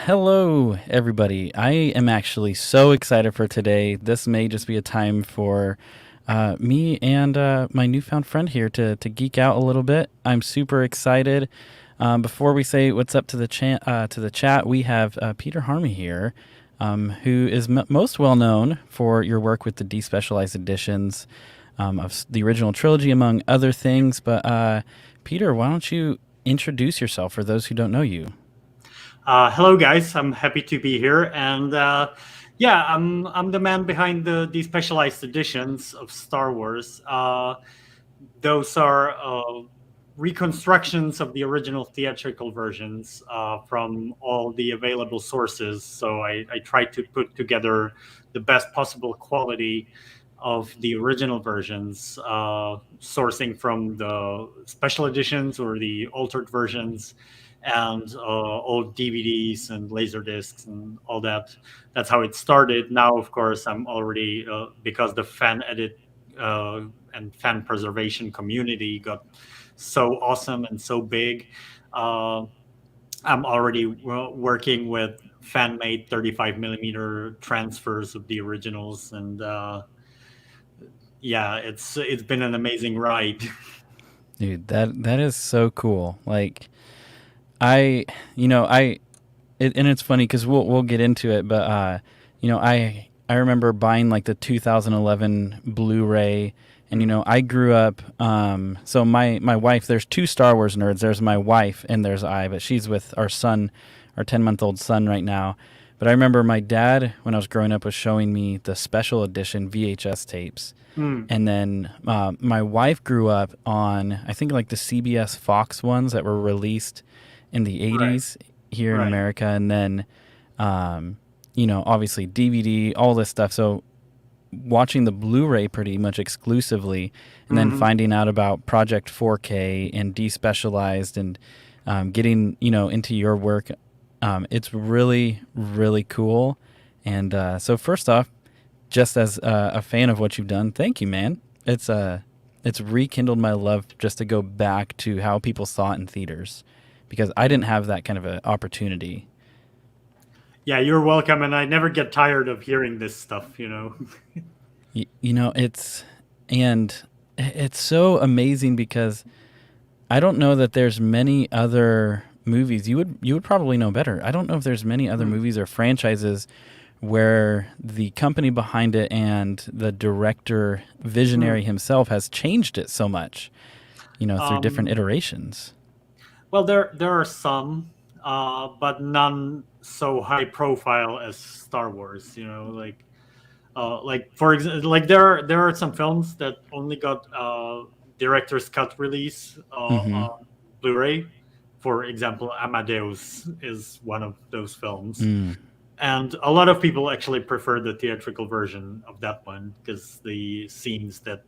Hello, everybody. I am actually so excited for today. This may just be a time for me and my newfound friend here to geek out a little bit. I'm super excited. Before we say what's up to the chat, we have Petr Harmy here, who is most well known for your work with the Despecialized editions of the original trilogy, among other things. But Peter, why don't you introduce yourself for those who don't know you? Hello, guys. I'm happy to be here, and yeah, I'm the man behind the specialized editions of Star Wars. Those are reconstructions of the original theatrical versions from all the available sources. So I try to put together the best possible quality of the original versions, sourcing from the special editions or the altered versions and old DVDs and laser discs and all that. That's how it started. Now, of course, I'm already because the fan edit and fan preservation community got so awesome and so big. I'm already working with fan made 35 millimeter transfers of the originals, and yeah, it's been an amazing ride. Dude, that is so cool. Like I, and it's funny because we'll get into it, but I remember buying like the 2011 Blu-ray, and I grew up. So my wife, there's two Star Wars nerds. There's my wife and there's I, but she's with our son, our 10-month-old son right now. But I remember my dad, when I was growing up, was showing me the special edition VHS tapes. And then my wife grew up on, I think, like the CBS Fox ones that were released in the 80s here in America. And then, obviously DVD, all this stuff. So watching the Blu-ray pretty much exclusively, and then finding out about Project 4K and Despecialized and getting, into your work. It's really, really cool. And so first off, just as a fan of what you've done, thank you, man. It's rekindled my love just to go back to how people saw it in theaters, because I didn't have that kind of an opportunity. Yeah, you're welcome, and I never get tired of hearing this stuff. It's so amazing because I don't know that there's many other movies. You would probably know better. I don't know if there's many other movies or franchises where the company behind it and the director visionary himself has changed it so much, through different iterations. Well, there are some, but none so high profile as Star Wars. Like for example, like there are some films that only got director's cut release on Blu-ray. For example, Amadeus is one of those films. And a lot of people actually prefer the theatrical version of that one because the scenes that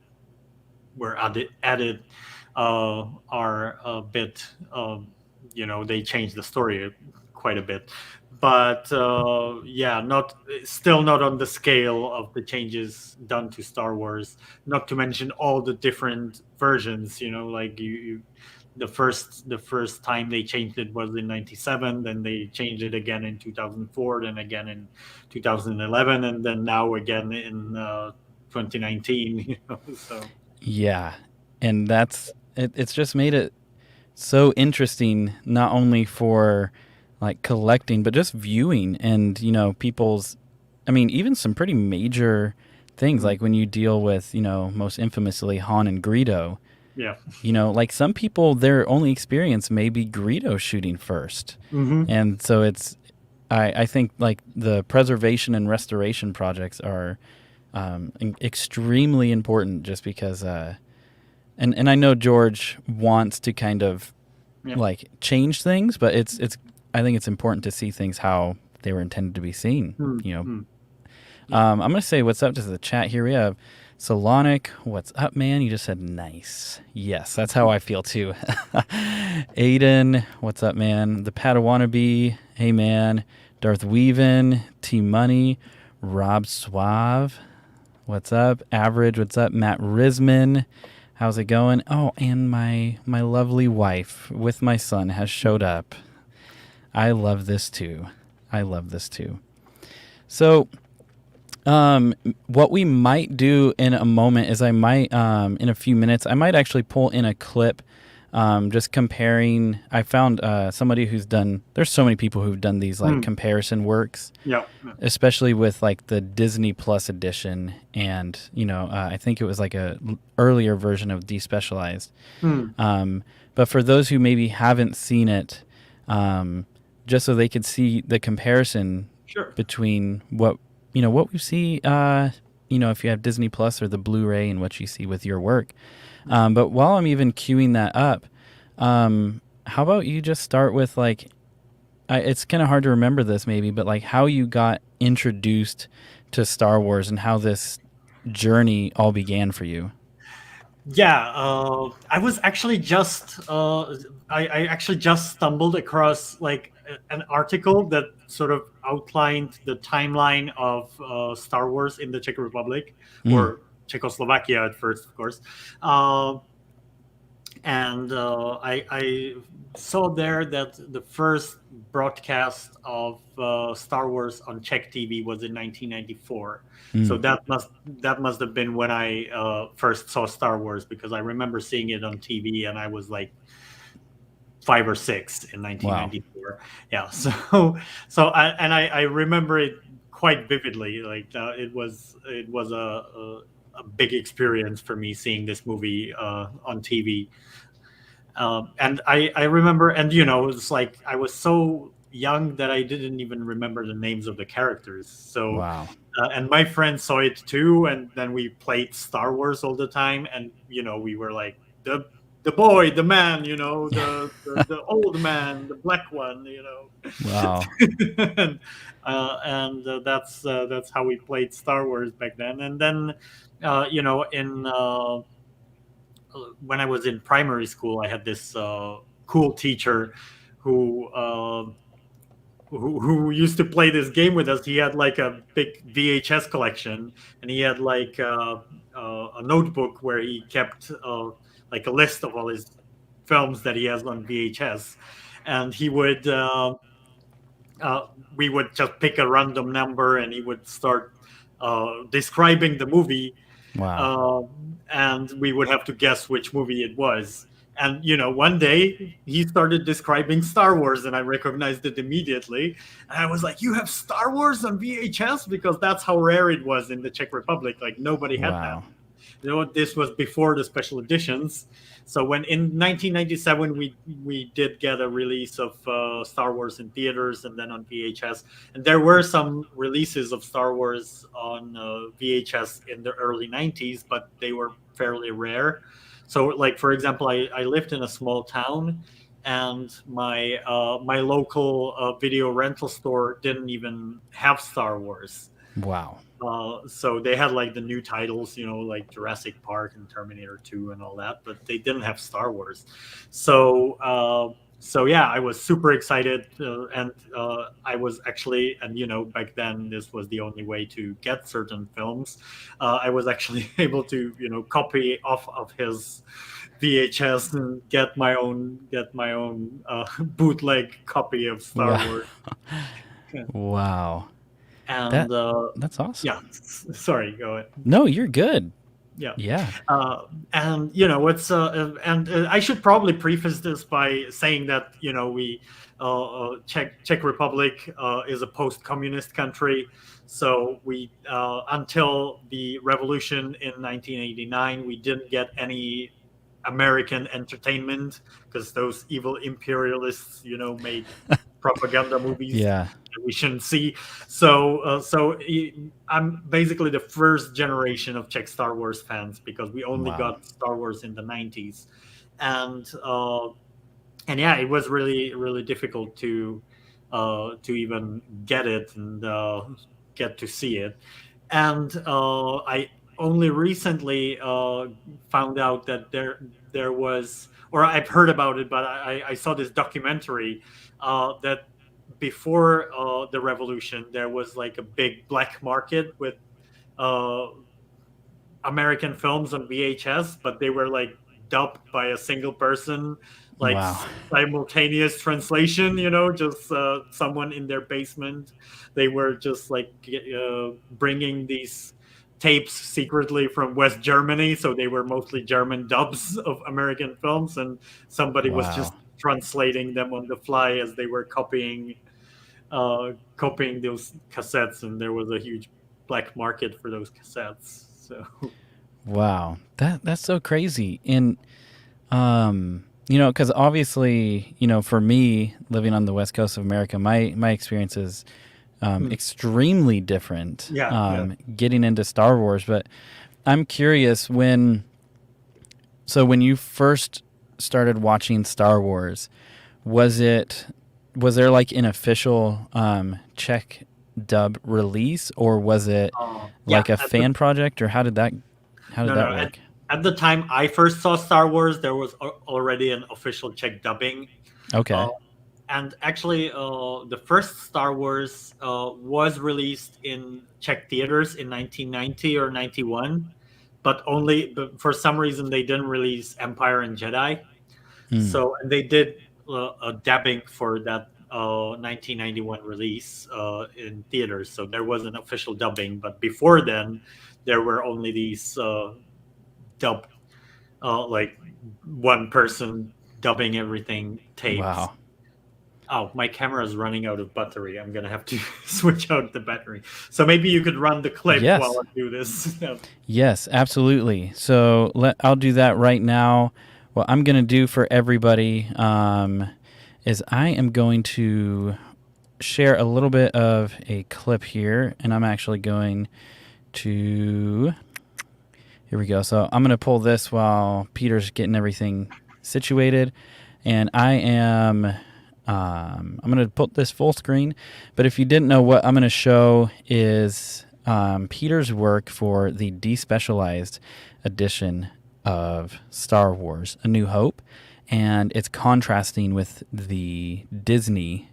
were added are a bit, they changed the story quite a bit. But yeah, still not on the scale of the changes done to Star Wars. Not to mention all the different versions. Like the first time they changed it was in 97, then they changed it again in 2004, then again in 2011, and then now again in 2019. So Yeah, and it's just made it so interesting, not only for like collecting but just viewing, and people's, I mean, even some pretty major things, like when you deal with, most infamously Han and Greedo. Yeah. Like some people, their only experience may be Greedo shooting first. And so I think like the preservation and restoration projects are extremely important, just because, and I know George wants to kind of like change things, but I think it's important to see things how they were intended to be seen. I'm going to say what's up to the chat here. We have Solonic, what's up, man? You just said nice. Yes, that's how I feel too. Aiden, what's up, man? The Padawannabe, hey, man. Darth Weavin, T Money, Rob Suave, what's up? Average, what's up? Matt Risman, how's it going? Oh, and my lovely wife with my son has showed up. I love this too. I love this too. So, um, what we might do in a moment is I might, in a few minutes, I might actually pull in a clip, just comparing. I found somebody who's done. There's so many people who've done these like Hmm. comparison works, Yeah. Yeah. especially with like the Disney Plus edition, and I think it was like a earlier version of Despecialized. Hmm. Um, but for those who maybe haven't seen it, um, just so they could see the comparison Sure. between what we see, if you have Disney Plus or the Blu-ray and what you see with your work. Yeah. But while I'm even queuing that up, how about you just start with like, it's kind of hard to remember this maybe, but like how you got introduced to Star Wars and how this journey all began for you. Yeah, I was actually just I actually just stumbled across like an article that sort of outlined the timeline of Star Wars in the Czech Republic, Mm, or Czechoslovakia at first, of course. Uh, and I saw there that the first broadcast of Star Wars on Czech TV was in 1994. So mm, that must have been when I first saw Star Wars, because I remember seeing it on TV and I was like 5 or 6 in wow. 1994. Yeah, so I remember it quite vividly. Like it was a big experience for me seeing this movie on TV. And I remember, and it's like I was so young that I didn't even remember the names of the characters. So, Wow. and my friends saw it too, and then we played Star Wars all the time, and we were like the boy, the man, the old man, the black one, Wow. and that's how we played Star Wars back then. And then, in when I was in primary school, I had this cool teacher who, who used to play this game with us. He had like a big VHS collection, and he had like a notebook where he kept like a list of all his films that he has on VHS, and he would. Uh, we would just pick a random number, and he would start describing the movie, Wow. and we would have to guess which movie it was. And one day he started describing Star Wars, and I recognized it immediately. And I was like, "You have Star Wars on VHS?" Because that's how rare it was in the Czech Republic. Like nobody had that. Wow. This was before the special editions. So when in 1997 we did get a release of Star Wars in theaters and then on VHS, and there were some releases of Star Wars on VHS in the early 90s, but they were fairly rare. So, like for example, I lived in a small town, and my local video rental store didn't even have Star Wars. Wow. So they had like the new titles, like Jurassic Park and Terminator 2 and all that, but they didn't have Star Wars. So yeah, I was super excited, and I was actually, and back then this was the only way to get certain films. I was actually able to copy off of his VHS and get my own bootleg copy of Star Wow. Wars. Wow. That And that's yeah, awesome. sorry, go ahead. No, you're good. Yeah. Yeah. And it's and I should probably preface this by saying that we Czech Republic is a post-communist country, so we until the revolution in 1989 we didn't get any American entertainment, because those evil imperialists made propaganda movies Yeah. that we shouldn't see. So I'm basically the first generation of Czech Star Wars fans, because we only Wow. got Star Wars in the 90s, and yeah, it was really really difficult to even get it and get to see it. And I only recently found out that there was, or I've heard about it, but I saw this documentary that before the revolution there was like a big black market with uh, American films on VHS, but they were like dubbed by a single person like Wow. simultaneous translation, just someone in their basement. They were just like bringing these tapes secretly from West Germany, so they were mostly German dubs of American films, and somebody was just Wow. translating them on the fly as they were copying those cassettes, and there was a huge black market for those cassettes. So Wow. That's so crazy. And because obviously, for me living on the west coast of America, my experience is extremely different. yeah, yeah. Getting into Star Wars, but I'm curious when you first started watching Star Wars, was there like an official Czech dub release, or was it Yeah, like a fan project, or how did no, that no. work? At the time I first saw Star Wars, there was already an official Czech dubbing. Uh, Okay. and actually, the first Star Wars was released in Czech theaters in 1990 or 91, but for some reason they didn't release Empire and Jedi. Hmm. So and they did a dubbing for that 1991 release in theaters. So there was an official dubbing, but before then, there were only these dub, like one person dubbing everything tapes. Wow. Oh, my camera is running out of battery. I'm gonna have to switch out the battery. So maybe you could run the clip while Yes. I do this. Yes, absolutely. So I'll do that right now. What I'm going to do for everybody is I am going to share a little bit of a clip here, and I'm actually going to. Here we go. So I'm going to pull this while Peter's getting everything situated, and I'm going to put this full screen. But if you didn't know, what I'm going to show is Peter's work for the Despecialized edition of Star Wars: A New Hope, and it's contrasting with the Disney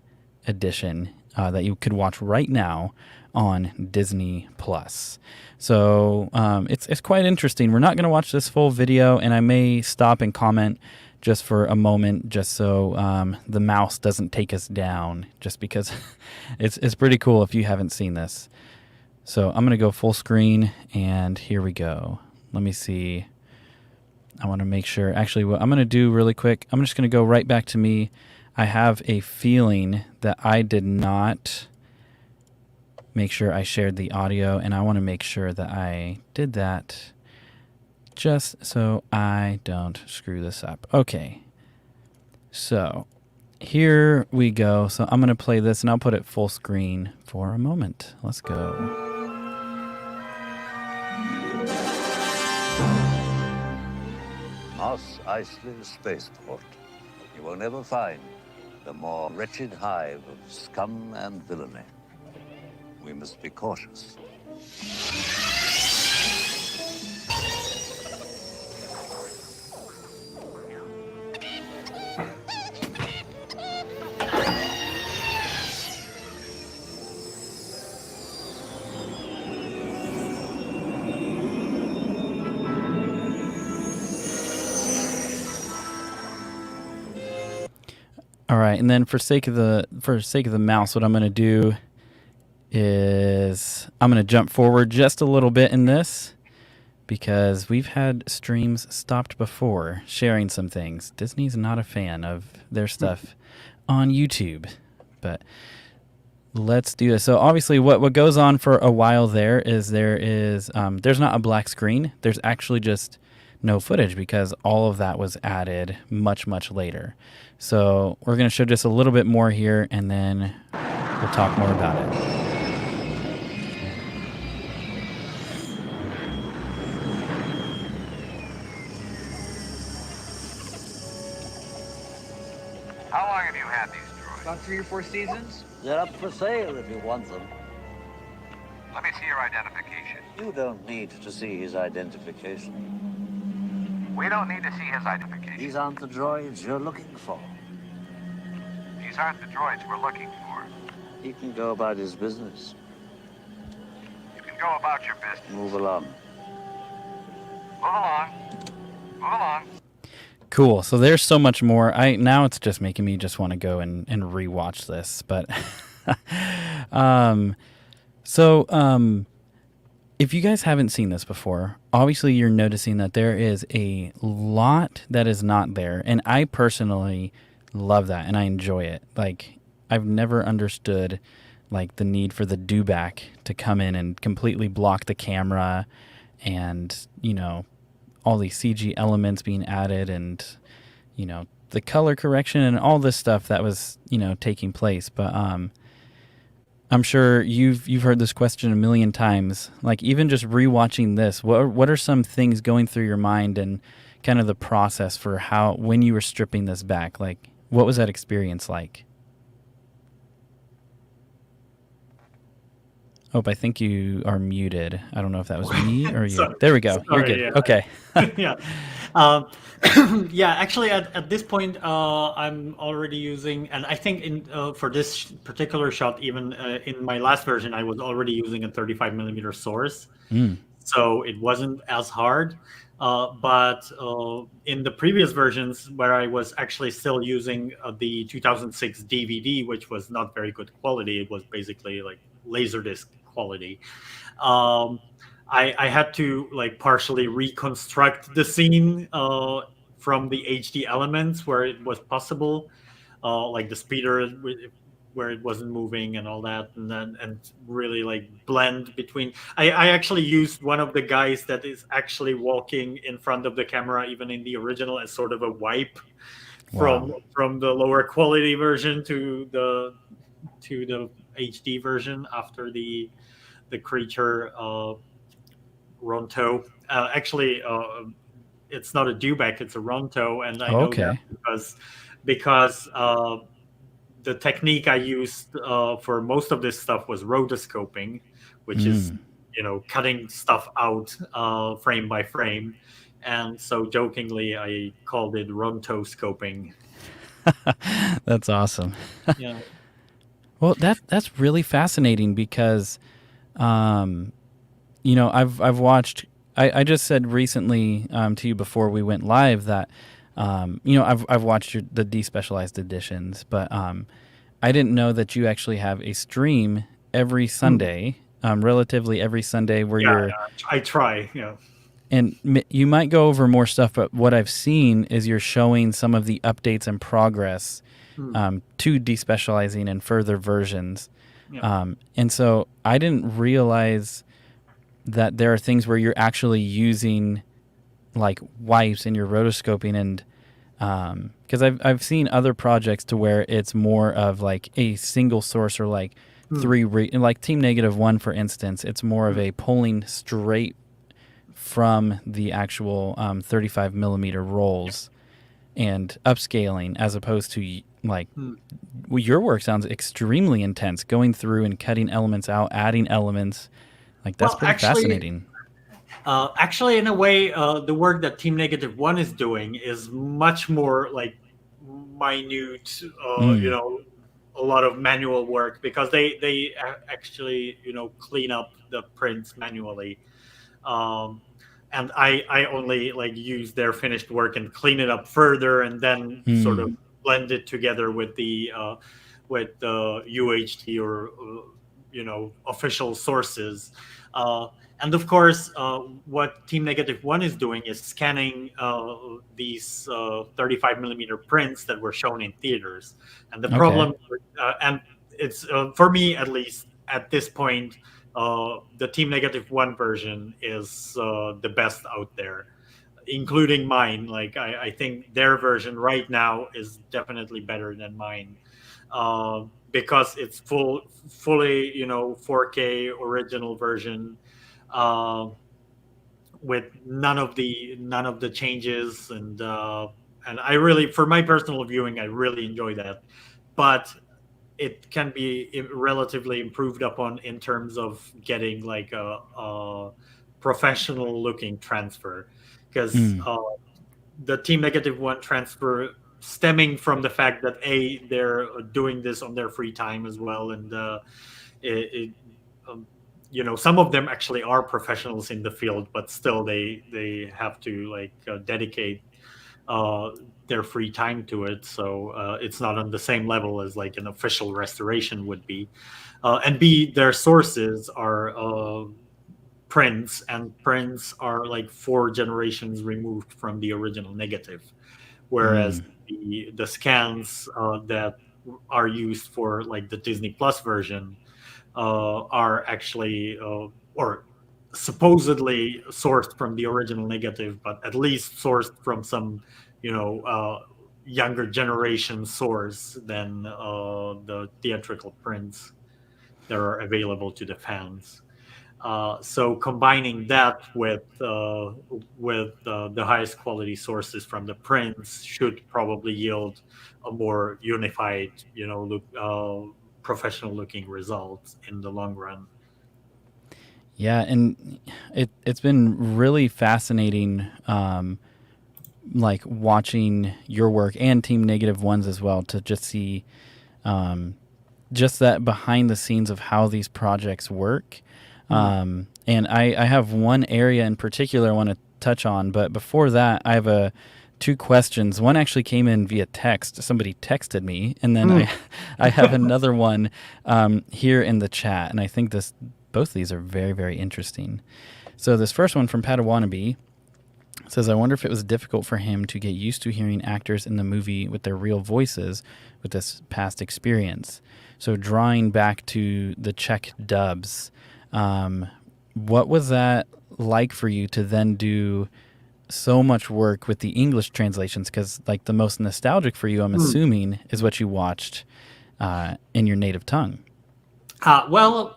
edition that you could watch right now on Disney Plus. So it's quite interesting. We're not going to watch this full video, and I may stop and comment just for a moment, just so the mouse doesn't take us down, just because it's pretty cool if you haven't seen this. So I'm going to go full screen, and here we go. Let me see. I want to make sure. Actually, what I'm going to do really quick, I'm just going to go right back to me. I have a feeling that I did not make sure I shared the audio, and I want to make sure that I did that just so I don't screw this up. Okay. So here we go. So I'm going to play this, and I'll put it full screen for a moment. Let's go. Mos Eisley Spaceport. You will never find the more wretched hive of scum and villainy. We must be cautious. All right, and then for sake of the mouse, what I'm going to do is I'm going to jump forward just a little bit in this, because we've had streams stopped before sharing some things. Disney's not a fan of their stuff on YouTube, but let's do this. So obviously what goes on for a while there's not a black screen. There's actually just no footage, because all of that was added much, much later. So we're going to show just a little bit more here, and then we'll talk more about it. How long have you had these droids? About 3 or 4 seasons. They're up for sale if you want them. Let me see your identification. You don't need to see his identification. We don't need to see his identification. These aren't the droids you're looking for. These aren't the droids we're looking for. He can go about his business. You can go about your business. Move along. Move along. Move along. Cool. So there's so much more. I now it's just making me just want to go and rewatch this. But um, so if you guys haven't seen this before, obviously you're noticing that there is a lot that is not there, and I personally love that and I enjoy it. Like I've never understood like the need for the dewback to come in and completely block the camera, and all these CG elements being added, and the color correction and all this stuff that was taking place. But I'm sure you've heard this question a million times. Like even just rewatching this, what are some things going through your mind, and kind of the process for how when you were stripping this back? Like what was that experience like? Oh, I think you are muted. I don't know if that was me or you. So, There we go. You're sorry, good. yeah. Okay. Yeah. Um, yeah, actually, at this point, I'm already using, and I think for this particular shot, even in my last version, I was already using a 35 millimeter source, Mm. so it wasn't as hard. But in the previous versions, where I was actually still using the 2006 DVD, which was not very good quality, it was basically like Laserdisc quality. Um, I had to like partially reconstruct the scene from the HD elements where it was possible, like the speeder where it wasn't moving and all that, and really like blend between. I actually used one of the guys that is actually walking in front of the camera, even in the original, as sort of a wipe Wow. from the lower quality version to the HD version after the creature Ronto. Actually, it's not a dewback; it's a Ronto, and I know that Okay. because the technique I used for most of this stuff was rotoscoping, which is Mm. cutting stuff out frame by frame, and so jokingly I called it Rontoscoping. That's awesome. Yeah. Well, that's really fascinating because, um, I've watched. I just said recently to you before we went live that, I've watched the despecialized editions, but I didn't know that you actually have a stream every Hmm. Sunday, relatively every Sunday, where Yeah, you're. I try. Yeah. And you might go over more stuff, but what I've seen is you're showing some of the updates and progress Hmm. to despecializing and further versions. Yeah. And so I didn't realize that there are things where you're actually using like wipes in your rotoscoping, and because I've seen other projects to where it's more of like a single source, or like Hmm. like Team Negative One, for instance. It's more of Hmm. a pulling straight from the actual 35 millimeter rolls and upscaling, as opposed to like Hmm. your work sounds extremely intense, going through and cutting elements out, adding elements. Like that's Well, pretty fascinating. actually, in a way, the work that Team Negative One is doing is much more like minute. Mm. A lot of manual work because they actually clean up the prints manually, um, and I only like use their finished work and clean it up further, and then sort of Mm. blend it together with the UHD or official sources. Uh, and of course, what Team Negative One is doing is scanning these 35 millimeter prints that were shown in theaters. And the Okay. problem, and it's for me at least at this point, the Team Negative One version is the best out there, including mine. Like I think their version right now is definitely better than mine, because it's fully 4K original version, uh, with none of the changes, and I really, for my personal viewing, I really enjoy that, but it can be relatively improved upon in terms of getting like a professional looking transfer, because Mm. the Team Negative One transfer stemming from the fact that they're doing this on their free time as well, and it, um, some of them actually are professionals in the field, but still they have to like dedicate uh, their free time to it. So it's not on the same level as like an official restoration would be. And B, their sources are prints, and prints are like 4 generations removed from the original negative, whereas Mm. the scans that are used for like the Disney Plus version are actually or supposedly sourced from the original negative, but at least sourced from some, younger generation source than the theatrical prints that are available to the fans. So combining that with the highest quality sources from the prints should probably yield a more unified, professional looking result in the long run. Yeah, and it's been really fascinating, like watching your work and Team Negative Ones as well, to just see um, just that behind the scenes of how these projects work. Hmm. And I have one area in particular I want to touch on, but before that, I have two questions. One actually came in via text. Somebody texted me, and then Hmm. I have another one here in the chat, and I think both of these are very, very interesting. So this first one from Padawannabe says, I wonder if it was difficult for him to get used to hearing actors in the movie with their real voices with this past experience. So drawing back to the Czech dubs, what was that like for you to then do so much work with the English translations? Because like the most nostalgic for you, I'm Hmm. assuming, is what you watched in your native tongue. Well,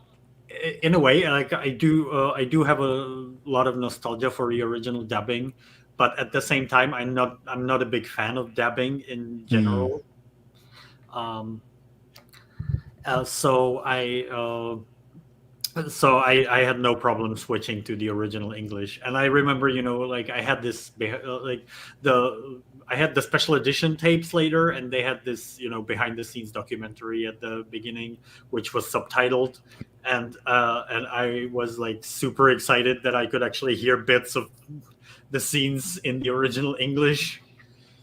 in a way, like I do have a lot of nostalgia for the original dubbing, but at the same time, I'm not a big fan of dubbing in Mm. general. Um, so I had no problem switching to the original English, and I remember, like the I had the special edition tapes later, and they had this, behind the scenes documentary at the beginning, which was subtitled, and I was like super excited that I could actually hear bits of the scenes in the original English.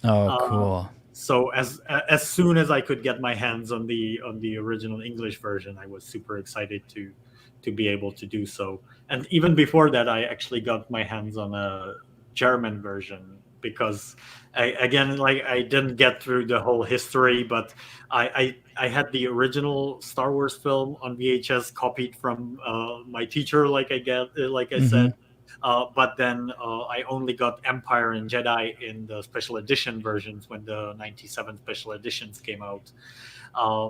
Oh, Uh, cool. so as soon as I could get my hands on the original English version, I was super excited to be able to do so. And even before that, I actually got my hands on a German version because again, like I didn't get through the whole history, but I had the original Star Wars film on VHS copied from my teacher, like I Hmm. said. But then I only got Empire and Jedi in the special edition versions when the '97 special editions came out. Uh,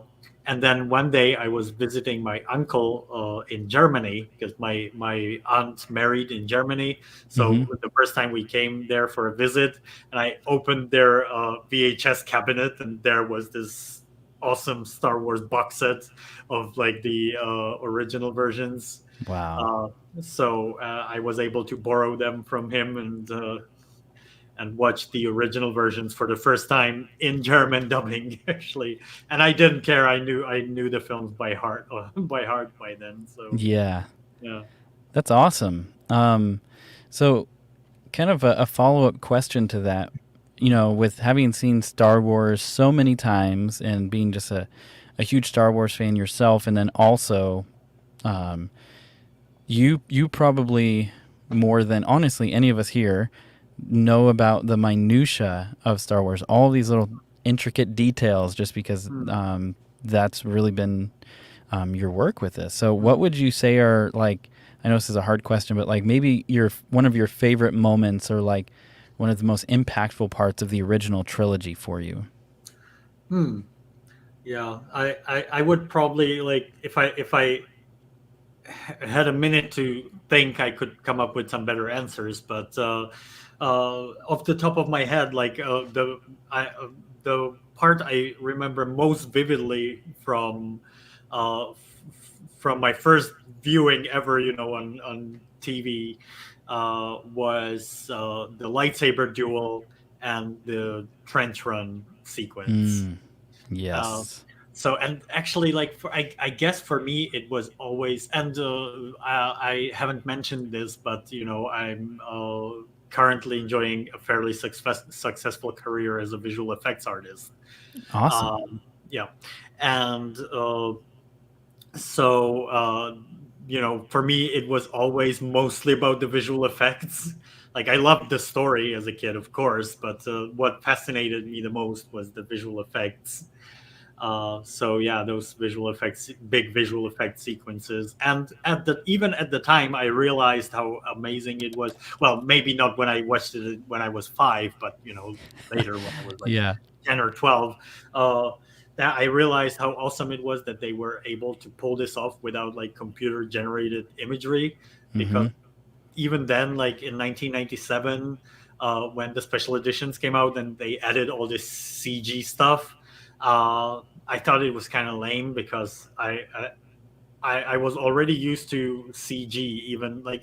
and then one day I was visiting my uncle in Germany because my aunt married in Germany. Hmm. So the first time we came there for a visit, and I opened their VHS cabinet, and there was this awesome Star Wars box set of like the original versions. Wow. Uh, so I was able to borrow them from him and watch the original versions for the first time in German dubbing, actually. And I didn't care. I knew the films by heart by heart by then. So Yeah. yeah. That's awesome. So, kind of a follow up question to that, with having seen Star Wars so many times and being just a huge Star Wars fan yourself, and then also, um, you probably more than honestly any of us here know about the minutia of Star Wars, all these little intricate details, just because Hmm. that's really been your work with this. So, what Hmm. would you say are like? I know this is a hard question, but like maybe one of your favorite moments, or like one of the most impactful parts of the original trilogy for you. Hmm. Yeah. I would probably like if I had a minute to think, I could come up with some better answers. But off the top of my head, like the part I remember most vividly from my first viewing ever, on TV, was the lightsaber duel and the trench run sequence. Mm, Uh, yes. and actually, like I guess for me it was always, and I haven't mentioned this, but currently enjoying a fairly successful career as a visual effects artist. Awesome. Yeah, and so for me it was always mostly about the visual effects. Like I loved the story as a kid, of course, but what fascinated me the most was the visual effects. So yeah, those visual effects, big visual effect sequences, and even at the time, I realized how amazing it was. Well, maybe not when I watched it when I was 5, but later when I was like Yeah. 10 or 12, that I realized how awesome it was that they were able to pull this off without like computer generated imagery, because Mm-hmm. even then, like in 1997, when the special editions came out and they added all this CG stuff, I thought it was kind of lame because I was already used to CG,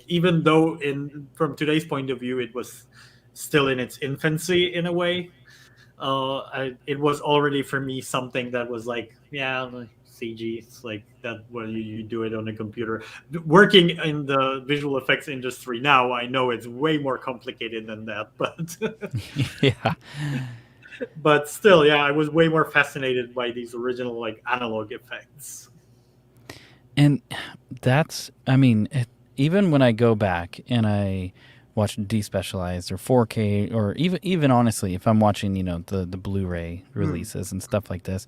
even though in from today's point of view it was still in its infancy in a way. It was already for me something that was like, yeah, like CG. It's like that. Well, you do it on a computer. Working in the visual effects industry now, I know it's way more complicated than that. But Yeah. but still, yeah, I was way more fascinated by these original like analog effects. And that's, I mean, even when I go back and I watch Despecialized or 4K, or even honestly, if I'm watching, the Blu-ray Hmm. releases and stuff like this,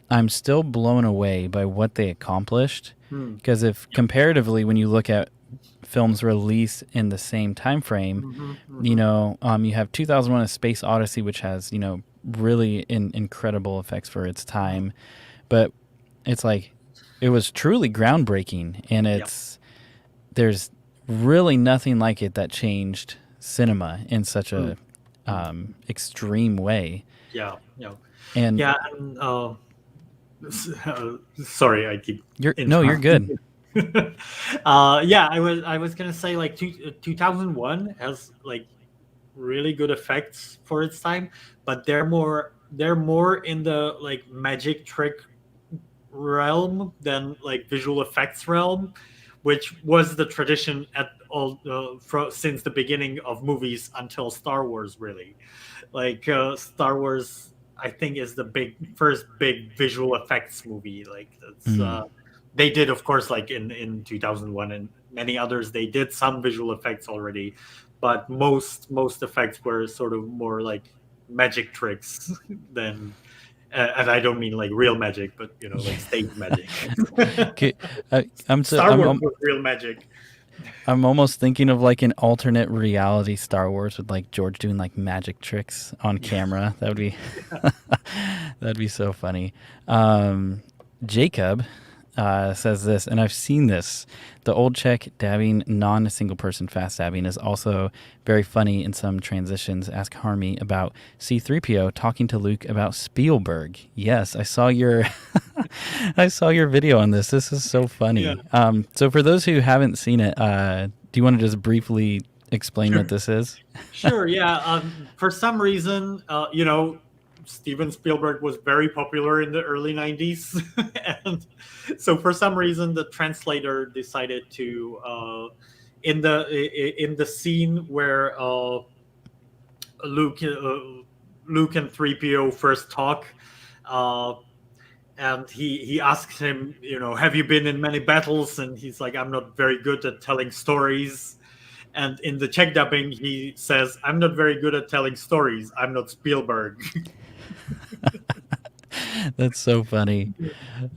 I'm still blown away by what they accomplished. Hmm. Because if comparatively, when you look at films released in the same time frame, Hmm. Hmm. you have 2001: A Space Odyssey, which has really incredible effects for its time, but it's like it was truly groundbreaking, and Yeah. there's really nothing like it that changed cinema in such Hmm. a extreme way. Yeah. Yeah. And Yeah. And, sorry, I keep you're good. interrupting. Yeah, I was gonna say like 2001 has like really good effects for its time, but they're more in the like magic trick realm than like visual effects realm, which was the tradition at all since the beginning of movies until Star Wars, really. Like Star Wars, I think, is the first big visual effects movie. Like that's Mm. they did, of course, like in 2001 and many others, they did some visual effects already, but most effects were sort of more like magic tricks than. And I don't mean like real magic, but like stage magic. Okay, I'm so Star Wars was real magic. I'm almost thinking of like an alternate reality Star Wars with like George doing like magic tricks on Yeah. camera. That would be that'd be so funny. Jacob says this, and I've seen this. The old Czech dabbing, non-single person fast dabbing is also very funny in some transitions. Ask Harmy about C-3PO talking to Luke about Spielberg. Yes, I saw your I saw your video on this. This is so Yeah. funny. So for those who haven't seen it, do you want to just briefly explain what Sure. this is? Sure. Yeah. For some reason, Steven Spielberg was very popular in the early 90s. And so for some reason, the translator decided to, in the scene where Luke, Luke and 3PO first talk, uh, and he asks him, have you been in many battles? And he's like, I'm not very good at telling stories. And in the Czech dubbing, he says, I'm not very good at telling stories. I'm not Spielberg. That's so funny.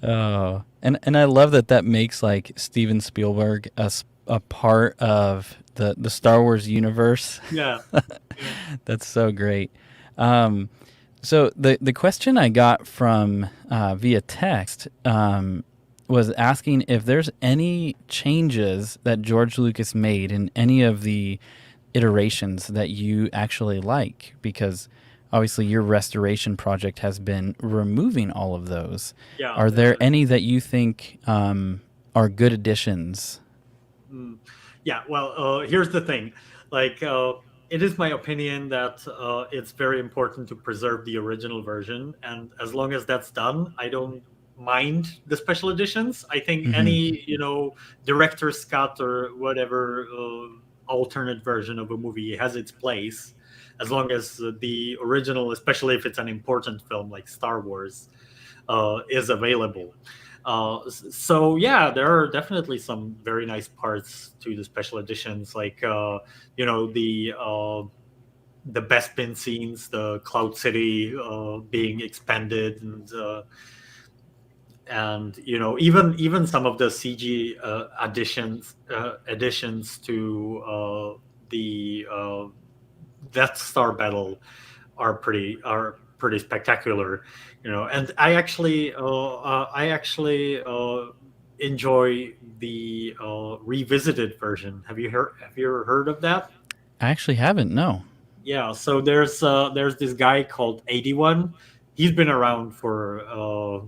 Oh, and I love that makes like Steven Spielberg a part of the Star Wars universe. Yeah. Yeah. That's so great. Um, so the question I got from via text was asking if there's any changes that George Lucas made in any of the iterations that you actually like, because obviously your restoration project has been removing all of those. Yeah. Are there any that you think are good additions? Yeah. Well, here's the thing. Like, it is my opinion that it's very important to preserve the original version. And as long as that's done, I don't mind the special editions. I think Hmm. any, director's cut or whatever alternate version of a movie has its place, as long as the original, especially if it's an important film like Star Wars, is available. So yeah, there are definitely some very nice parts to the special editions, like the Bespin scenes, the Cloud City being expanded, and even some of the CG additions to the Death Star battle are pretty spectacular, and I actually enjoy the revisited version. Have you ever heard of that? I actually haven't. No. Yeah, so there's this guy called 81. He's been around for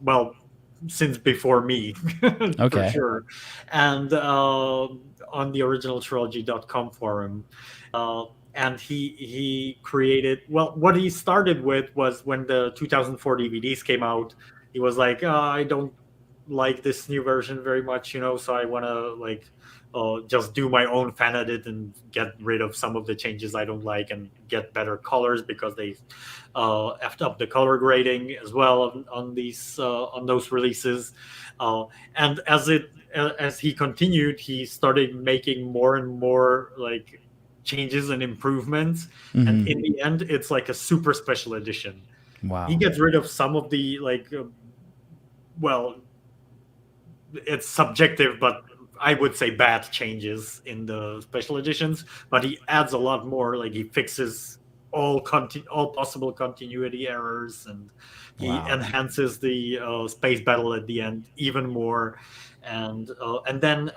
well, since before me, for Okay. sure. And on the original trilogy.com forum, uh, and he created, well, what he started with was when the 2004 DVDs came out. He was like, I don't like this new version very much, so I want to like just do my own fan edit and get rid of some of the changes I don't like and get better colors, because they effed up the color grading as well on those releases. And as he continued, he started making more and more like changes and improvements, and Hmm. in the end, it's like a super special edition. He Wow. gets rid of some of the like well, it's subjective, but I would say bad changes in the special editions. But he adds a lot more. Like he fixes all possible continuity errors, and he Wow. enhances the space battle at the end even more. And then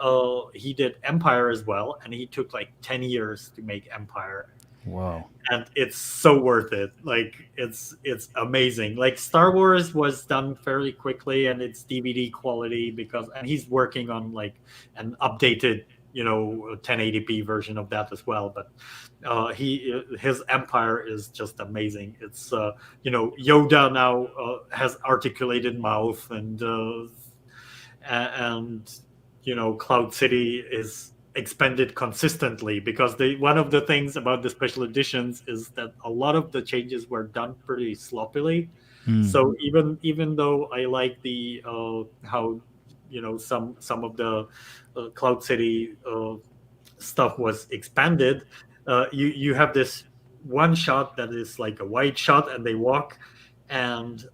he did Empire as well, and he took like 10 years to make Empire, Whoa. and it's so worth it. Like it's amazing. Like Star Wars was done fairly quickly, and it's DVD quality, and he's working on like an updated 1080p version of that as well. But his Empire is just amazing. It's Yoda now has articulated mouth, and Cloud City is expanded consistently, because one of the things about the special editions is that a lot of the changes were done pretty sloppily. Hmm. So even though I like the how some of the Cloud City stuff was expanded, you have this one shot that is like a wide shot, and they walk, and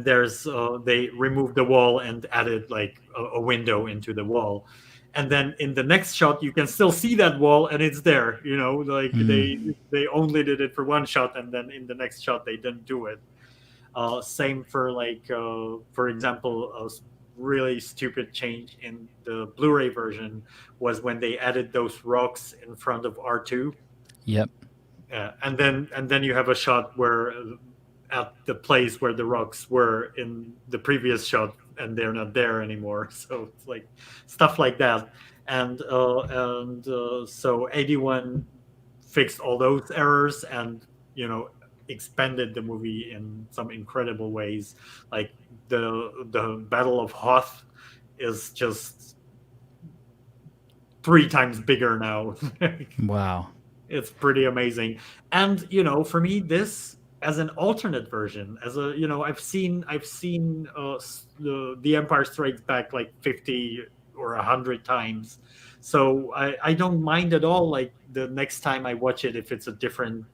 there's they removed the wall and added like a window into the wall, and then in the next shot you can still see that wall, and it's there. Like they Hmm. they only did it for one shot, and then in the next shot they didn't do it. Same for like for example, a really stupid change in the Blu-ray version was when they added those rocks in front of R2. Yep. And then you have a shot where at the place where the rocks were in the previous shot, and they're not there anymore. So it's like stuff like that. And so 81 fixed all those errors, and expanded the movie in some incredible ways. Like the Battle of Hoth is just 3 times bigger now. Wow. It's pretty amazing. And for me, this as an alternate version, as a I've seen the Empire Strikes Back like 50 or 100 times, so I don't mind at all. Like the next time I watch it, if it's a different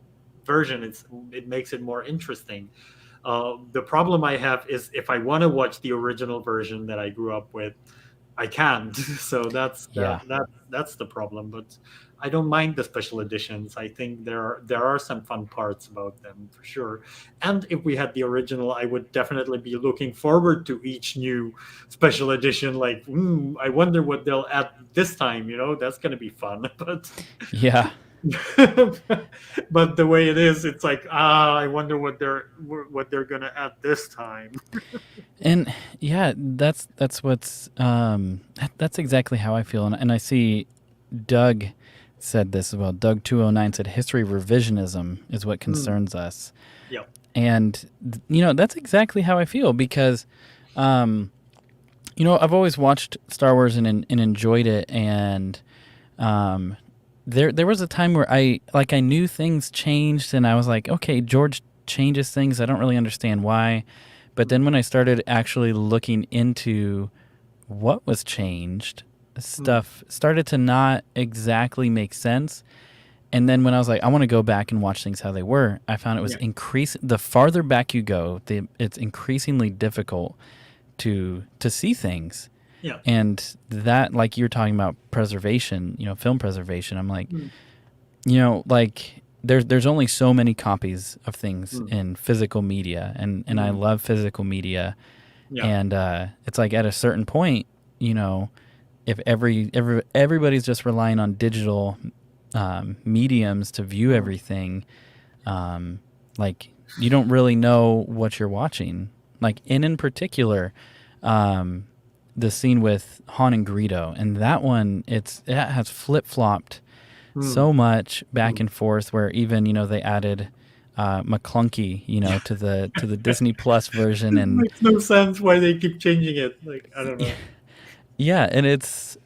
version, it makes it more interesting. The problem I have is if I want to watch the original version that I grew up with, I can't. So Yeah. that's the problem. But I don't mind the special editions. I think there are some fun parts about them for sure. And if we had the original, I would definitely be looking forward to each new special edition. Like, I wonder what they'll add this time. That's gonna be fun. But Yeah. but the way it is, it's like, I wonder what they're gonna add this time. And yeah, that's what's that's exactly how I feel. And I see Doug said this as well. Doug 209 said history revisionism is what Mm, concerns us. yeah. And that's exactly how I feel, because I've always watched Star Wars and enjoyed it, and There was a time where I knew things changed, and I was like, okay, George changes things. I don't really understand why. But then when I started actually looking into what was changed, stuff started to not exactly make sense. And then when I was like, I want to go back and watch things how they were, I found it was the farther back you go, it's increasingly difficult to see things. Yeah. And that, like you're talking about preservation, film preservation, I'm like, like there's only so many copies of things in physical media, and I love physical media. Yeah. And it's like at a certain point, if everybody's just relying on digital mediums to view everything, like you don't really know what you're watching. Like in particular, the scene with Han and Greedo, and that one, it has flip flopped so much back and forth. Where even they added McClunky, to the Disney Plus version, It and makes no sense why they keep changing it. Like, I don't know. yeah, and it's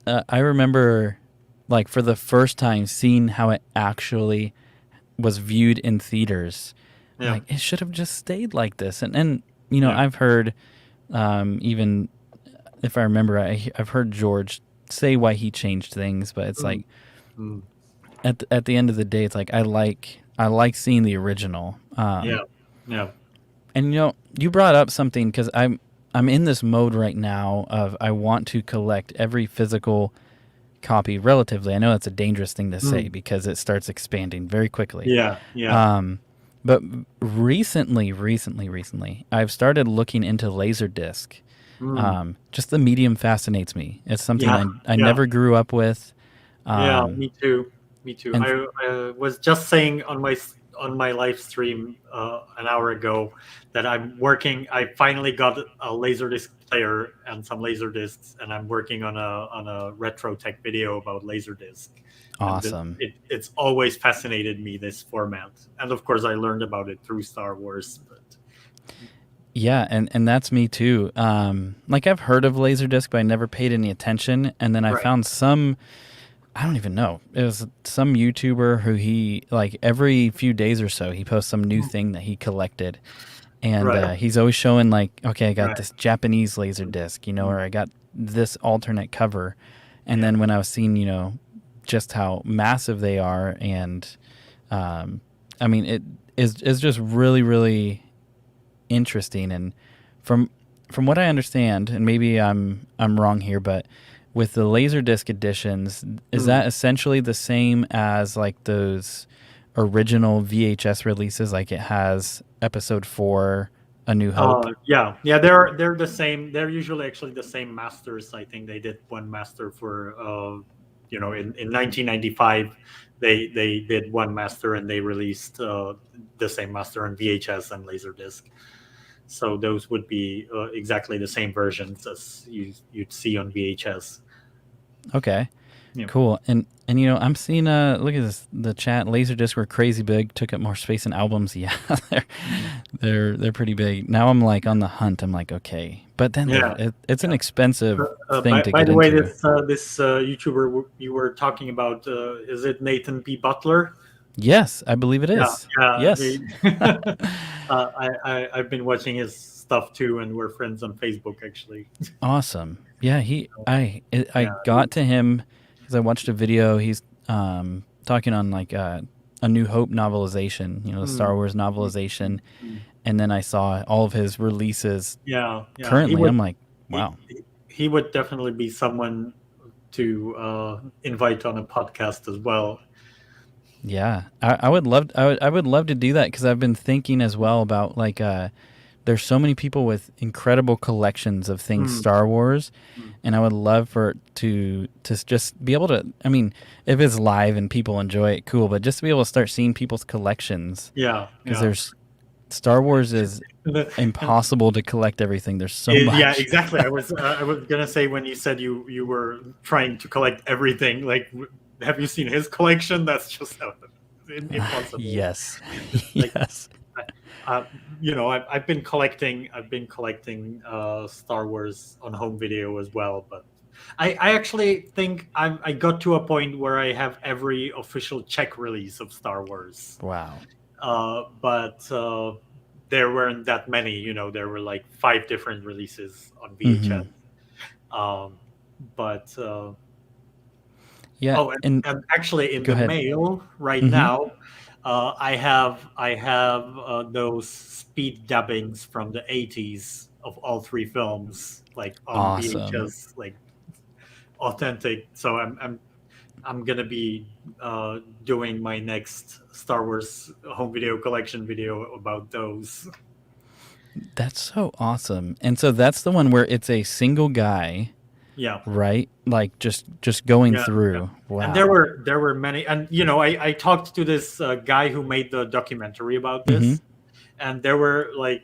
I remember like for the first time seeing how it actually was viewed in theaters. Yeah. Like it should have just stayed like this, and I've heard even if I remember, I've heard George say why he changed things, but it's like at the end of the day, it's like I like seeing the original. Yeah. And you brought up something, because I'm in this mode right now of I want to collect every physical copy relatively. I know that's a dangerous thing to say because it starts expanding very quickly. Yeah. But recently, I've started looking into Laserdisc. Just the medium fascinates me. It's something I never grew up with. Me too. I was just saying on my live stream an hour ago that I finally got a Laserdisc player and some Laserdiscs, and I'm working on a retro tech video about Laserdisc. Awesome. It's always fascinated me, this format, and of course I learned about it through Star Wars. But yeah, and that's me too. Like I've heard of Laserdisc, but I never paid any attention. And then I found I don't even know. It was some YouTuber who he, like every few days or so, he posts some new thing that he collected. And he's always showing like, okay, I got this Japanese Laserdisc, or I got this alternate cover. And then when I was seeing, just how massive they are, and I mean, it is just really, really interesting. And from what I understand, and maybe I'm wrong here, but with the Laserdisc editions, is that essentially the same as like those original VHS releases? Like it has Episode 4, A New Hope. Yeah, they're the same. They're usually actually the same masters. I think they did one master for in 1995. They did one master, and they released the same master on VHS and Laserdisc. So those would be exactly the same versions as you'd see on VHS. Okay. Yeah. Cool. And I'm seeing look at this, the chat. Laserdisc were crazy big, took up more space than albums. Yeah, they're pretty big. Now I'm like on the hunt. I'm like, okay, but then it's an expensive thing to by get the way, into. this YouTuber you were talking about, is it Nathan B. Butler? Yes, I believe it is. Yes. I've been watching his stuff too, and we're friends on Facebook actually. Awesome. Yeah, I got to him because I watched a video. He's talking on like a New Hope novelization, the Star Wars novelization, and then I saw all of his releases. Currently, I'm like, wow. He would definitely be someone to invite on a podcast as well. Yeah, I would love to do that, because I've been thinking as well about like there's so many people with incredible collections of things Star Wars, and I would love to just be able to. I mean, if it's live and people enjoy it, cool. But just to be able to start seeing people's collections, because there's Star Wars is impossible to collect everything. There's so much. Yeah, exactly. I was gonna say, when you said you were trying to collect everything, like, have you seen his collection? That's just impossible. Yes. Yes. I've been collecting Star Wars on home video as well, but I actually think I got to a point where I have every official Czech release of Star Wars. Wow. But there weren't that many. There were like 5 different releases on VHS. Um, but Yeah, oh, and and actually, in go the ahead. mail right Hmm. now, I have those speed dubbings from the 80s of all 3 films, like on Awesome. VHS, like authentic. So I'm gonna be doing my next Star Wars home video collection video about those. That's so awesome. And so that's the one where it's a single guy, Yeah, right? Like just going yeah, yeah. through. And Wow. there were many, and I talked to this guy who made the documentary about Hmm. this, and there were like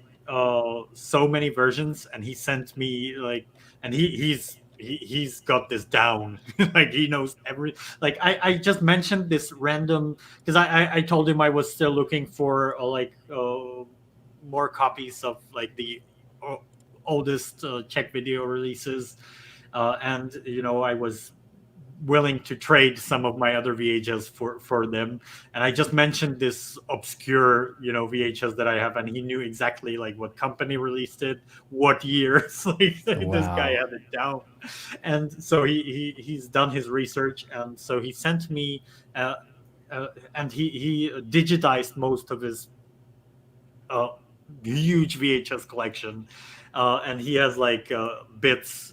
so many versions, and he sent me like, and he's got this down. Like he knows every, like I just mentioned this random, because I told him I was still looking for more copies of like the uh, oldest Czech video releases, and I was willing to trade some of my other VHS for them. And I just mentioned this obscure, VHS that I have, and he knew exactly like what company released it, what years. Like this guy Wow. had it down, and so he's done his research, and so he sent me, uh, and he digitized most of his uh, huge VHS collection, and he has like bits.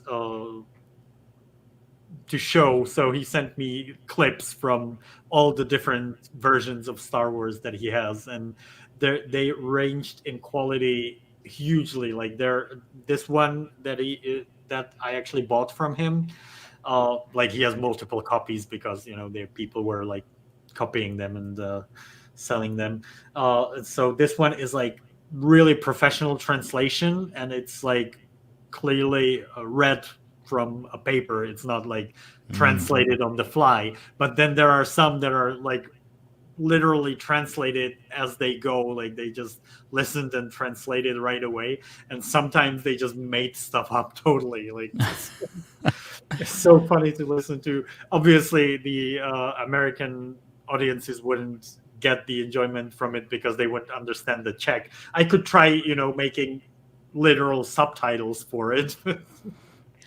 To show. So he sent me clips from all the different versions of Star Wars that he has, and they ranged in quality hugely. Like this one that I actually bought from him. Like he has multiple copies because the people were like copying them and selling them. So this one is like really professional translation, and it's like clearly read from a paper. It's not like Mm. translated on the fly. But then there are some that are like literally translated as they go. Like they just listened and translated right away. And sometimes they just made stuff up totally. Like it's so funny to listen to. Obviously, the American audiences wouldn't get the enjoyment from it because they wouldn't understand the Czech. I could try, making literal subtitles for it.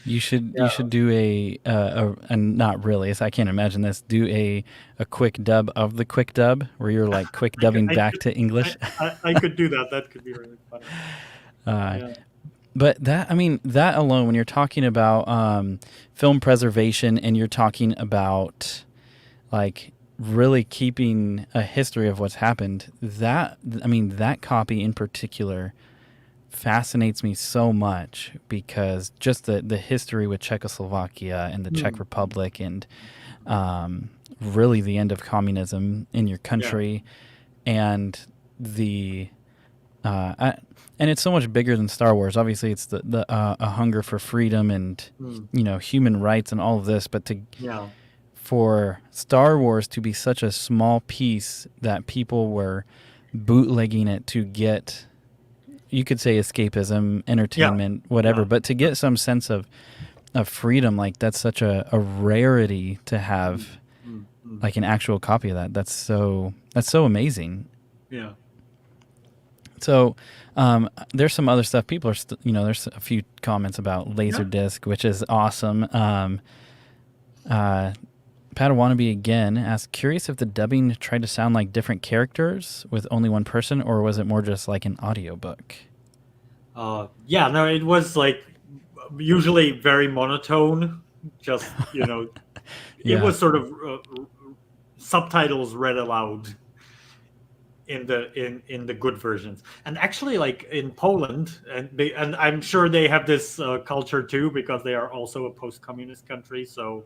You should do and not really. So I can't imagine this. Do a quick dub of the quick dub where you're like quick I could, dubbing I back could, to English. I could do that. That could be really funny. Uh, Yeah, but that, I mean, that alone, when you're talking about film preservation and you're talking about like really keeping a history of what's happened, that, I mean, that copy in particular fascinates me so much because just the history with Czechoslovakia and the Czech Hmm. Republic and really the end of communism in your Yeah, country and the and it's so much bigger than Star Wars. Obviously, it's the a hunger for freedom and Hmm. human rights and all of this. But Yeah, for Star Wars to be such a small piece that people were bootlegging it to get, you could say escapism, yeah, entertainment, whatever. yeah. But to get some sense of freedom, like that's such a rarity to Hmm. have, Hmm. Hmm. like an actual copy of that. That's so amazing. Yeah. So there's some other stuff. People are, there's a few comments about Yeah. Laserdisc, which is awesome. Padawannabe again asked, curious if the dubbing tried to sound like different characters with only one person, or was it more just like an audiobook? Yeah. No, it was like usually very monotone. Just it Yeah. was sort of subtitles read aloud in the good versions. And actually, like in Poland, and I'm sure they have this culture too because they are also a post-communist country. So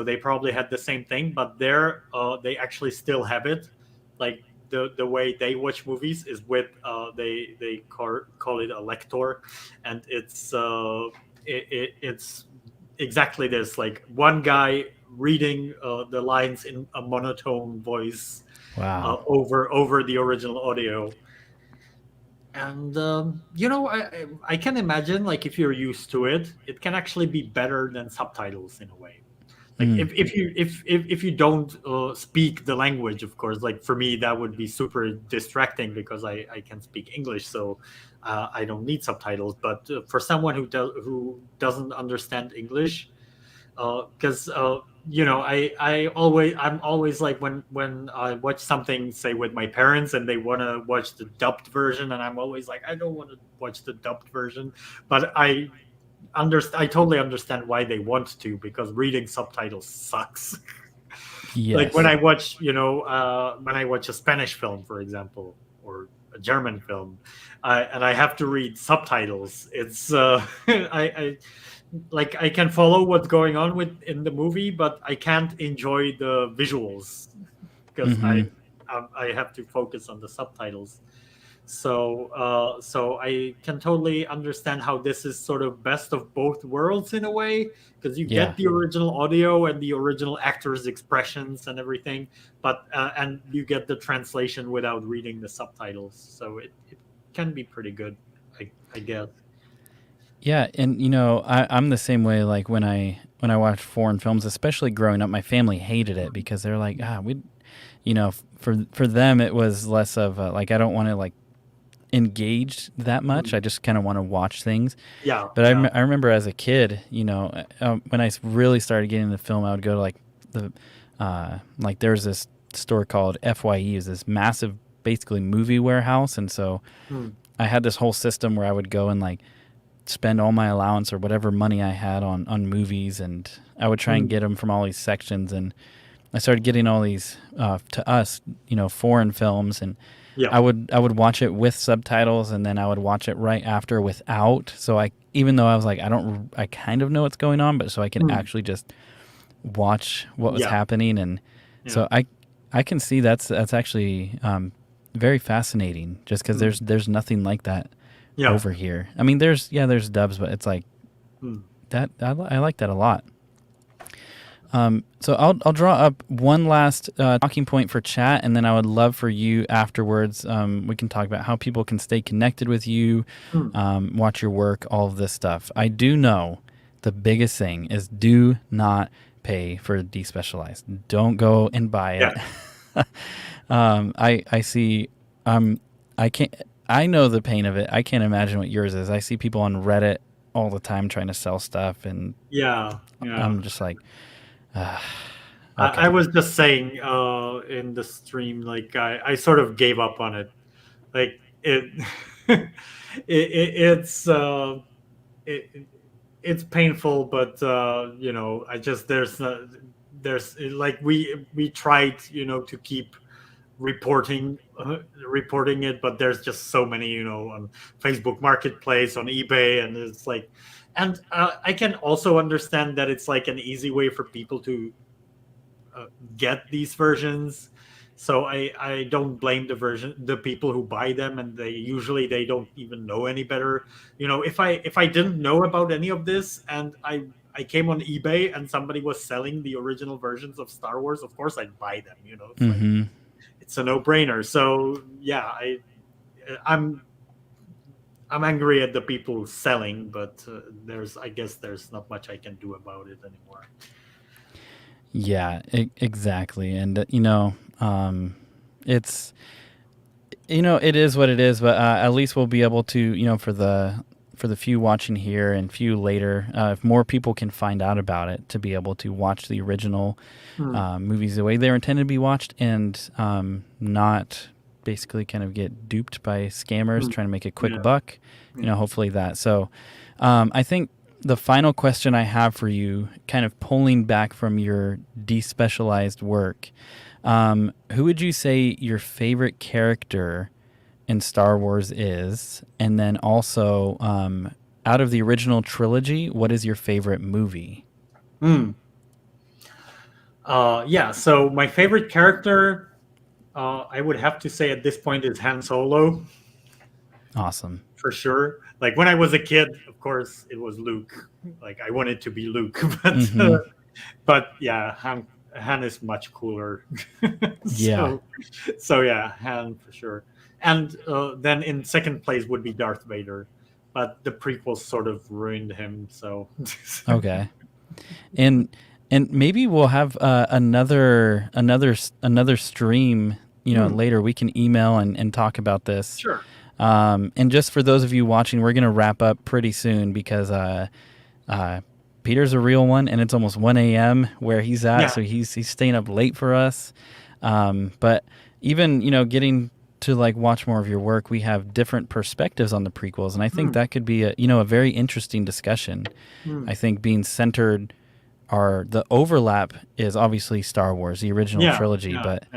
they probably had the same thing, but there they actually still have it. Like the way they watch movies is with they call it a lector, and it's exactly this, like one guy reading the lines in a monotone voice Wow. over the original audio. And I can imagine, like, if you're used to it, it can actually be better than subtitles in a way. Like, Mm. if you don't speak the language, of course, like for me that would be super distracting because I can speak English, so I don't need subtitles. But for someone who doesn't understand English, because I'm always like, when I watch something, say with my parents, and they want to watch the dubbed version, and I'm always like, I don't want to watch the dubbed version, but I totally understand why they want to, because reading subtitles sucks. Like when Yes. I watch, when I watch a Spanish film, for example, or a German film, and I have to read subtitles, it's I like, I can follow what's going on in the movie, but I can't enjoy the visuals because Hmm. I have to focus on the subtitles. So I can totally understand how this is sort of best of both worlds in a way, because you Yeah. get the original audio and the original actors' expressions and everything, but and you get the translation without reading the subtitles. So it can be pretty good, I guess. Yeah, and I'm the same way. Like when I watch foreign films, especially growing up, my family hated it because they're like, we, for them it was less of like, I don't want to like engage that much. I Mm. just kind of want to watch things. Yeah, But yeah. I remember as a kid, when I really started getting into film, I would go to like the like there was this store called FYE, it was this massive, basically movie warehouse, and so Mm. I had this whole system where I would go and like spend all my allowance or whatever money I had on movies, and I would try and Mm. get them from all these sections. And I started getting all these to us, foreign films, and Yeah. I would watch it with subtitles, and then I would watch it right after without. So I, even though I was like, I kind of know what's going on, but so I can Mm. actually just watch what was Yeah. happening. And Yeah. so I can see that's actually very fascinating, just because Mm. there's nothing like that Yeah. over here. I mean, there's dubs, but it's like Mm. that. I like that a lot. So I'll draw up one last talking point for chat, and then I would love for you afterwards. We can talk about how people can stay connected with you, Mm. watch your work, all of this stuff. I do know the biggest thing is, do not pay for Despecialized. Don't go and buy Yeah. it. I see. I can't. I know the pain of it. I can't imagine what yours is. I see people on Reddit all the time trying to sell stuff, and Yeah. Yeah. I'm just like, ah, I okay. was just saying in the stream, like, I sort of gave up on it. Like, it's it, it's painful, but I just, there's like, we tried, to keep reporting it, but there's just so many, on Facebook Marketplace, on eBay, and it's like, and I can also understand that it's like an easy way for people to uh, get these versions. So I don't blame the people who buy them, and they don't even know any better. If I didn't know about any of this, and I came on eBay and somebody was selling the original versions of Star Wars, of course I'd buy them. It's like, Mm-hmm. it's a no-brainer. So yeah, I'm I'm angry at the people selling, but I guess there's not much I can do about it anymore. Yeah, exactly. And it's it is what it is. But at least we'll be able to, for the few watching here and few later, if more people can find out about it, to be able to watch the original Hmm. movies the way they're intended to be watched, and not basically kind of get duped by scammers Hmm. trying to make a quick Yeah. buck. Yeah. Hopefully that. So I think the final question I have for you, kind of pulling back from your despecialized work, who would you say your favorite character in Star Wars is? And then also, out of the original trilogy, what is your favorite movie? Hmm. Yeah. So my favorite character, I would have to say at this point, is Han Solo, Awesome. for sure. Like when I was a kid, of course, it was Luke. Like I wanted to be Luke, Mm-hmm. but yeah, Han is much cooler. Yeah. so so yeah, Han for sure. and then in second place would be Darth Vader, but the prequels sort of ruined him. So Okay. And maybe we'll have another stream, later. We can email and talk about this. sure. And just for those of you watching, we're gonna wrap up pretty soon because Peter's a real one, and it's almost 1 a.m. where he's at, Yeah. so he's staying up late for us. But even getting to like watch more of your work, we have different perspectives on the prequels, and I think that could be a very interesting discussion. I think being centered, the overlap is obviously Star Wars, the original trilogy, but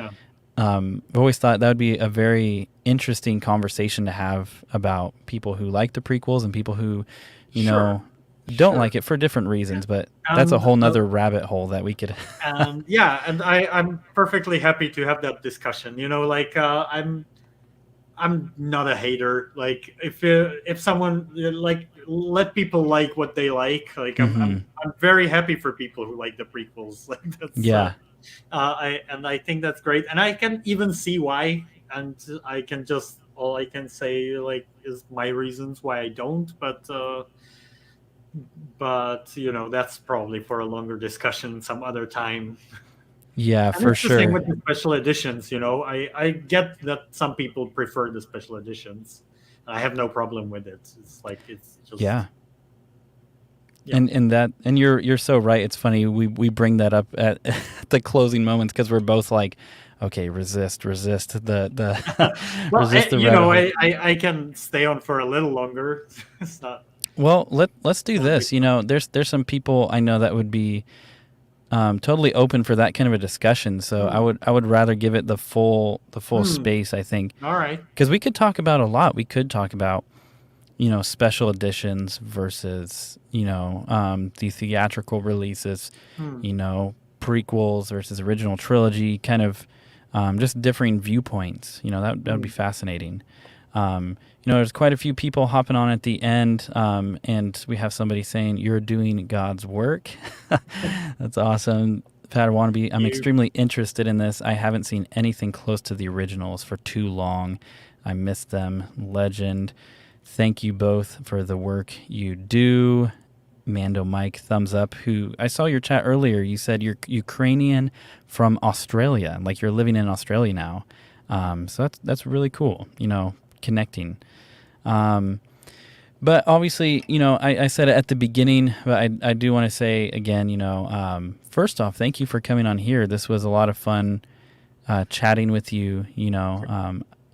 I've always thought that would be a very interesting conversation to have about people who like the prequels and people who, don't like it for different reasons. But that's a whole nother rabbit hole that we could. And I'm perfectly happy to have that discussion. Like I'm not a hater. Like if someone like let people like what they like. Like I'm very happy for people who like the prequels. Like that's I think that's great, and I can even see why. And all I can say like is my reasons why I don't. But that's probably for a longer discussion some other time. Yeah, And for it's the same sure. with the special editions. I get that some people prefer the special editions. I have no problem with it. It's like it's just Yeah. Yeah. And you're so right. It's funny we bring that up at the closing moments because we're both like, okay, resist the Well, resist the rabbit hole. I can stay on for a little longer. It's not. Well, let's do this. There's some people I know that would be totally open for that kind of a discussion. So I would rather give it the full space, I think, All right. because we could talk about a lot. We could talk about special editions versus the theatrical releases, prequels versus original trilogy, kind of just differing viewpoints. That would be fascinating. There's quite a few people hopping on at the end, and we have somebody saying, "You're doing God's work." That's awesome. Pat Wannabe, I'm extremely interested in this. I haven't seen anything close to the originals for too long. I miss them. Legend. Thank you both for the work you do. Mando Mike, thumbs up. Who I saw your chat earlier. You said you're Ukrainian from Australia, like you're living in Australia now. So that's really cool. Connecting. But obviously, I said it at the beginning, but I do want to say again, first off, thank you for coming on here. This was a lot of fun chatting with you.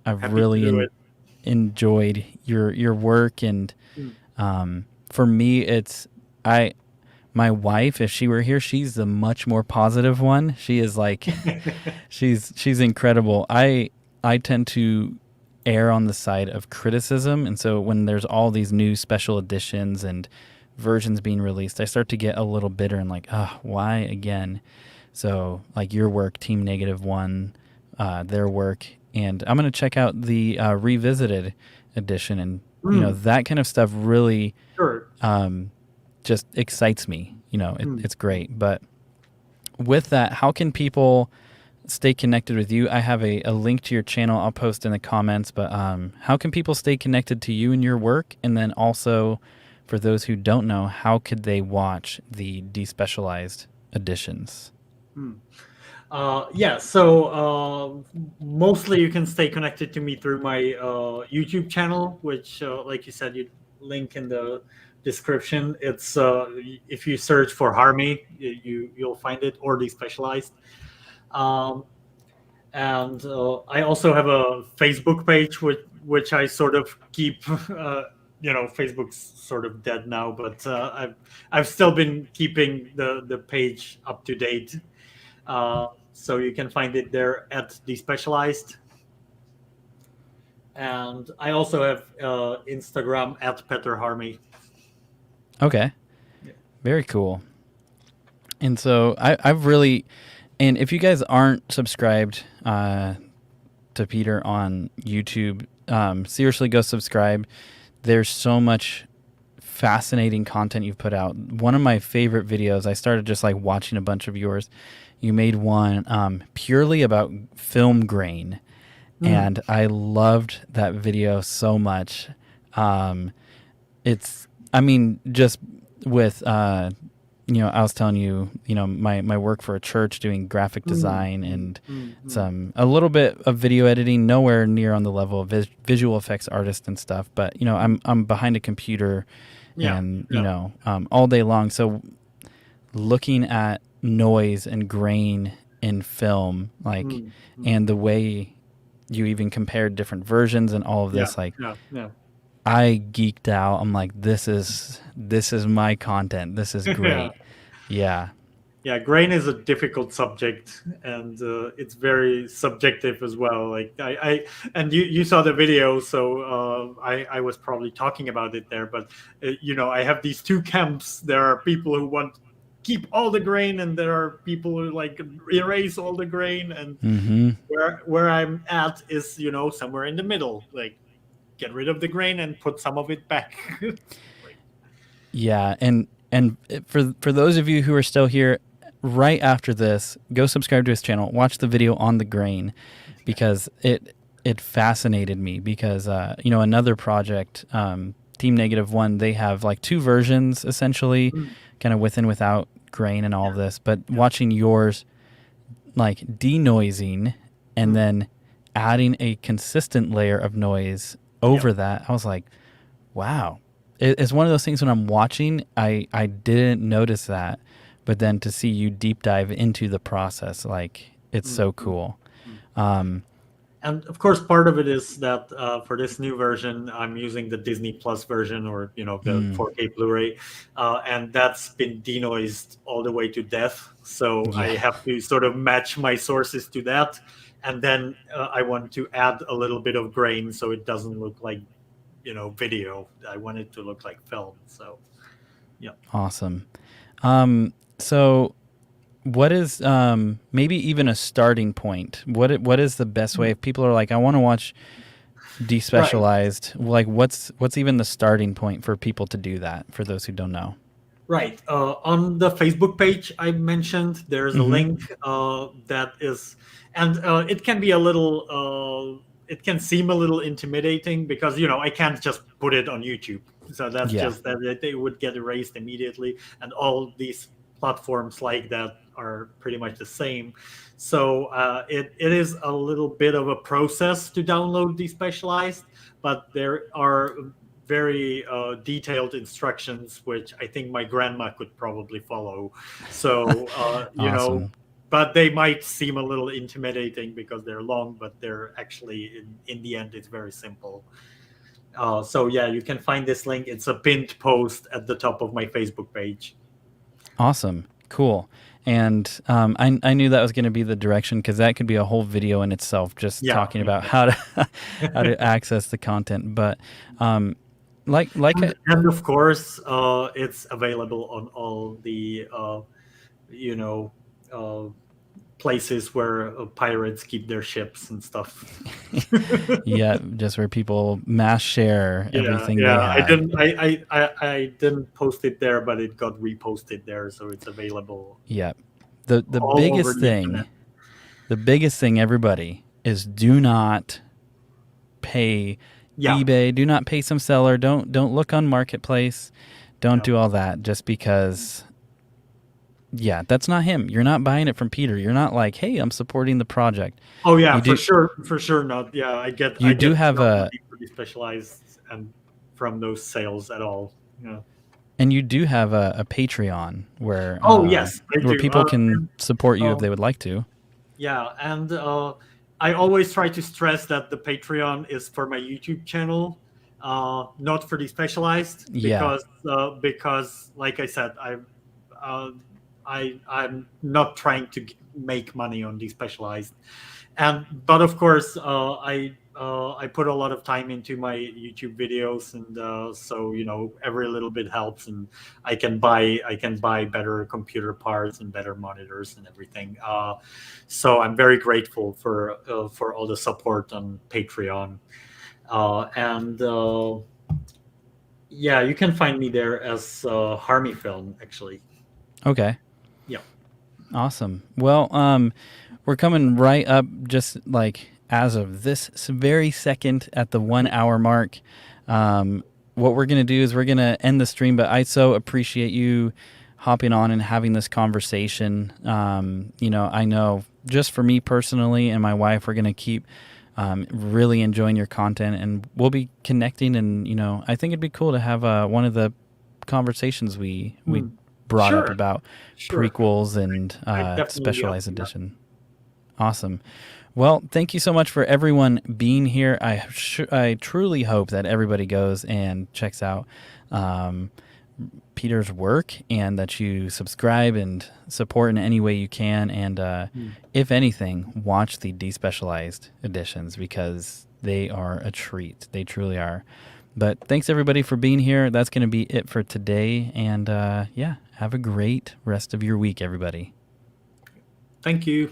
I've Happy really to do it. enjoyed your work, and for me, it's my wife, if she were here, she's the much more positive one. She is like, she's incredible. I tend to err on the side of criticism, and so when there's all these new special editions and versions being released, I start to get a little bitter and like, why again? So like your work, Team Negative One, their work, and I'm gonna check out the revisited edition, and that kind of stuff really Sure. just excites me. It's great. But with that, how can people stay connected with you? I have a link to your channel I'll post in the comments, but how can people stay connected to you and your work? And then also, for those who don't know, how could they watch the Despecialized editions? So mostly you can stay connected to me through my YouTube channel, which, like you said, you link in the description. It's if you search for Harmy, you'll find it, or Despecialized. And I also have a Facebook page, which I sort of keep. Facebook's sort of dead now, but I've still been keeping the page up to date. So you can find it there at Despecialized. And I also have Instagram at Petr Harmy. Okay. Yeah. Very cool. And so I've really, and if you guys aren't subscribed to Peter on YouTube, seriously go subscribe. There's so much fascinating content you've put out. One of my favorite videos, I started just like watching a bunch of yours. You made one purely about film grain, and I loved that video so much. It's, I mean, just with, I was telling you, my work for a church doing graphic design and some a little bit of video editing, nowhere near on the level of visual effects artist and stuff. But I'm behind a computer, and all day long. So looking at noise and grain in film, like, and the way you even compared different versions and all of this, I geeked out. I'm like, this is my content. This is great. Yeah. Yeah, grain is a difficult subject, and it's very subjective as well. Like I and you saw the video, so I was probably talking about it there. But I have these two camps. There are people who want to keep all the grain, and there are people who like erase all the grain. And where I'm at is somewhere in the middle. Like, get rid of the grain and put some of it back. Yeah, and for those of you who are still here, right after this, go subscribe to his channel, watch the video on the grain, because it fascinated me. Because another project, Team Negative One, they have like two versions essentially, kind of with and without grain and all of this. But watching yours, like denoising and then adding a consistent layer of noise over that, I was like, wow. It's one of those things when I'm watching, I didn't notice that, but then to see you deep dive into the process, like, it's so cool. And of course, part of it is that for this new version, I'm using the Disney Plus version, or the 4K Blu-ray, and that's been denoised all the way to death. So I have to sort of match my sources to that, and then I want to add a little bit of grain so it doesn't look like video. I want it to look like film. So awesome. So what is maybe even a starting point? What is the best way if people are like, I want to watch Despecialized? Like, what's even the starting point for people to do that, for those who don't know? Right. On the Facebook page I mentioned, there's a link that is, and it can be a little it can seem a little intimidating, because I can't just put it on YouTube. So that's just that they would get erased immediately, and all these platforms like that are pretty much the same. So it is a little bit of a process to download Despecialized, but there are very detailed instructions, which I think my grandma could probably follow. So Awesome. but they might seem a little intimidating because they're long, but they're actually in the end it's very simple. So you can find this link. It's a pinned post at the top of my Facebook page. Awesome. Cool. And I knew that was going to be the direction, because that could be a whole video in itself, just talking about how to access the content. But and of course, it's available on all the places where pirates keep their ships and stuff. just where people mass share everything they have. I didn't post it there, but it got reposted there, so it's available. Yeah. The biggest thing, everybody, is do not pay eBay, do not pay some seller, don't look on Marketplace, don't do all that, just because that's not him. You're not buying it from Peter. You're not like, hey, I'm supporting the project. Oh yeah, for sure not. Yeah, I get have a Specialized and from those sales at all. And you do have a Patreon where where people can support you if they would like to. Yeah, and I always try to stress that the Patreon is for my YouTube channel, not for Despecialized, because like I said, I'm not trying to make money on Despecialized, but of course I put a lot of time into my YouTube videos, and so every little bit helps, and I can buy better computer parts and better monitors and everything. So I'm very grateful for all the support on Patreon, and you can find me there as Harmy Film, actually. Okay. Yeah. Awesome. Well, we're coming right up just like as of this very second at the 1 hour mark. What we're going to do is we're going to end the stream, but I so appreciate you hopping on and having this conversation. I know just for me personally and my wife, we're going to keep really enjoying your content, and we'll be connecting. And, I think it'd be cool to have one of the conversations we brought up about prequels and Specialized Edition. Awesome. Well, thank you so much for everyone being here. I truly hope that everybody goes and checks out Peter's work, and that you subscribe and support in any way you can. And if anything, watch the Despecialized editions, because they are a treat. They truly are. But thanks everybody for being here. That's going to be it for today. And have a great rest of your week, everybody. Thank you.